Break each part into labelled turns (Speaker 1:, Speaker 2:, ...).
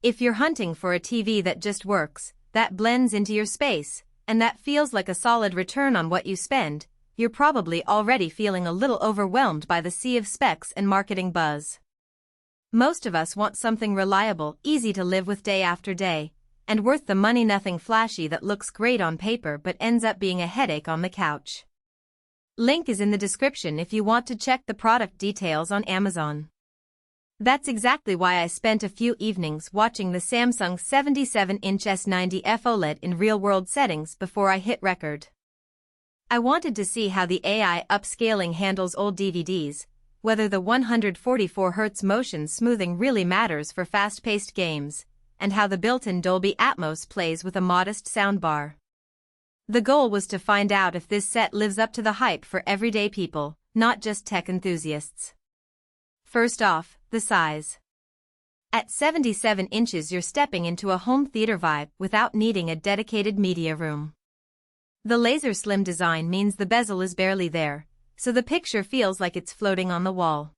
Speaker 1: If you're hunting for a TV that just works, that blends into your space, and that feels like a solid return on what you spend, you're probably already feeling a little overwhelmed by the sea of specs and marketing buzz. Most of us want something reliable, easy to live with day after day, and worth the money. Nothing flashy that looks great on paper but ends up being a headache on the couch. Link is in the description if you want to check the product details on Amazon. That's exactly why I spent a few evenings watching the Samsung 77-inch S90F OLED in real-world settings before I hit record. I wanted to see how the AI upscaling handles old DVDs, whether the 144Hz motion smoothing really matters for fast-paced games, and how the built-in Dolby Atmos plays with a modest soundbar. The goal was to find out if this set lives up to the hype for everyday people, not just tech enthusiasts. First off, the size. At 77 inches you're stepping into a home theater vibe without needing a dedicated media room. The LaserSlim design means the bezel is barely there, so the picture feels like it's floating on the wall.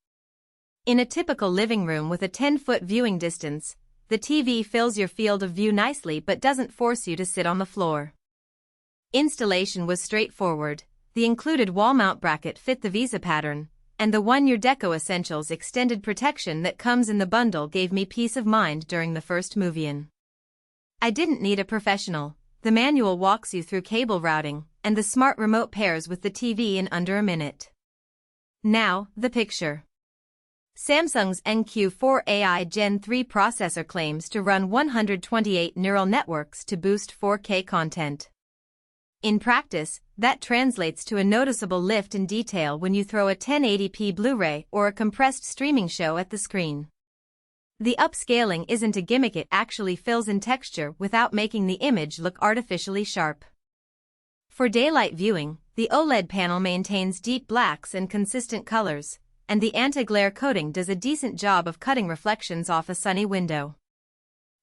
Speaker 1: In a typical living room with a 10-foot viewing distance, the TV fills your field of view nicely but doesn't force you to sit on the floor. Installation was straightforward. The included wall mount bracket fit the Visa pattern, and the 1-year Deco Essentials extended protection that comes in the bundle gave me peace of mind during the first move-in. I didn't need a professional. The manual walks you through cable routing, and the smart remote pairs with the TV in under a minute. Now, the picture. Samsung's NQ4 AI Gen 3 processor claims to run 128 neural networks to boost 4K content. In practice, that translates to a noticeable lift in detail when you throw a 1080p Blu-ray or a compressed streaming show at the screen. The upscaling isn't a gimmick, it actually fills in texture without making the image look artificially sharp. For daylight viewing, the OLED panel maintains deep blacks and consistent colors, and the anti-glare coating does a decent job of cutting reflections off a sunny window.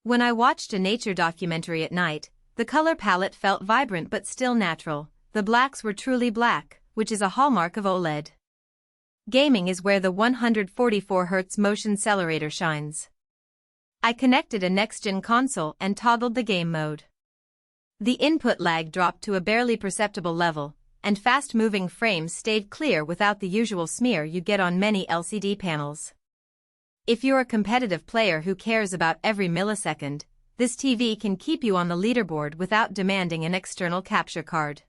Speaker 1: When I watched a nature documentary at night, the color palette felt vibrant but still natural. The blacks were truly black, which is a hallmark of OLED. Gaming is where the 144Hz motion accelerator shines. I connected a next-gen console and toggled the game mode. The input lag dropped to a barely perceptible level, and fast-moving frames stayed clear without the usual smear you get on many LCD panels. If you're a competitive player who cares about every millisecond, this TV can keep you on the leaderboard without demanding an external capture card.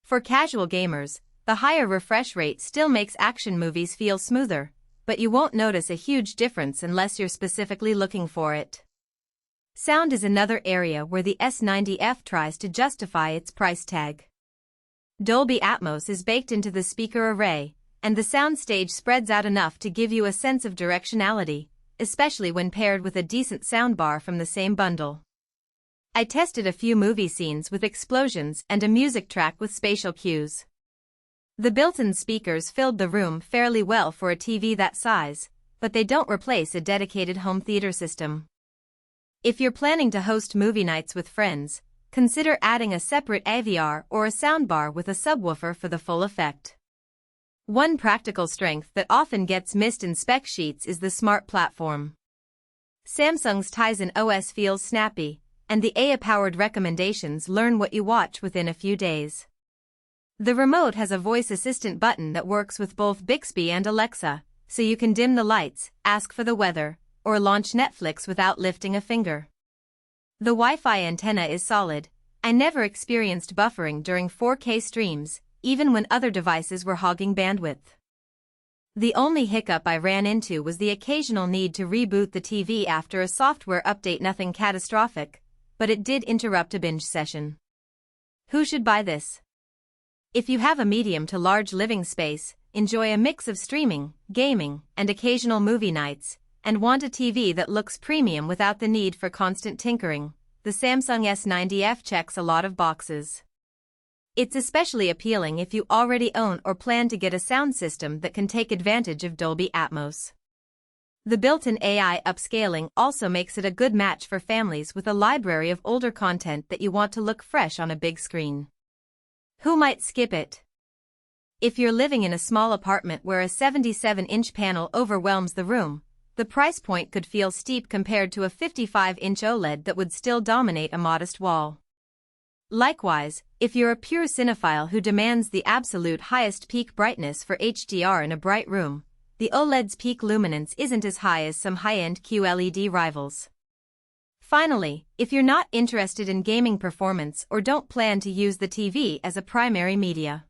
Speaker 1: For casual gamers, the higher refresh rate still makes action movies feel smoother, but you won't notice a huge difference unless you're specifically looking for it. Sound is another area where the S90F tries to justify its price tag. Dolby Atmos is baked into the speaker array, and the soundstage spreads out enough to give you a sense of directionality, especially when paired with a decent soundbar from the same bundle. I tested a few movie scenes with explosions and a music track with spatial cues. The built-in speakers filled the room fairly well for a TV that size, but they don't replace a dedicated home theater system. If you're planning to host movie nights with friends, consider adding a separate AVR or a soundbar with a subwoofer for the full effect. One practical strength that often gets missed in spec sheets is the smart platform. Samsung's Tizen OS feels snappy, and the AI-powered recommendations learn what you watch within a few days. The remote has a voice assistant button that works with both Bixby and Alexa, so you can dim the lights, ask for the weather, or launch Netflix without lifting a finger. The Wi-Fi antenna is solid. I never experienced buffering during 4K streams, even when other devices were hogging bandwidth. The only hiccup I ran into was the occasional need to reboot the TV after a software update. Nothing catastrophic, but it did interrupt a binge session. Who should buy this? If you have a medium to large living space, enjoy a mix of streaming, gaming, and occasional movie nights, and want a TV that looks premium without the need for constant tinkering, the Samsung S90F checks a lot of boxes. It's especially appealing if you already own or plan to get a sound system that can take advantage of Dolby Atmos. The built-in AI upscaling also makes it a good match for families with a library of older content that you want to look fresh on a big screen. Who might skip it? If you're living in a small apartment where a 77-inch panel overwhelms the room, the price point could feel steep compared to a 55-inch OLED that would still dominate a modest wall. Likewise, if you're a pure cinephile who demands the absolute highest peak brightness for HDR in a bright room, the OLED's peak luminance isn't as high as some high-end QLED rivals. Finally, if you're not interested in gaming performance or don't plan to use the TV as a primary media,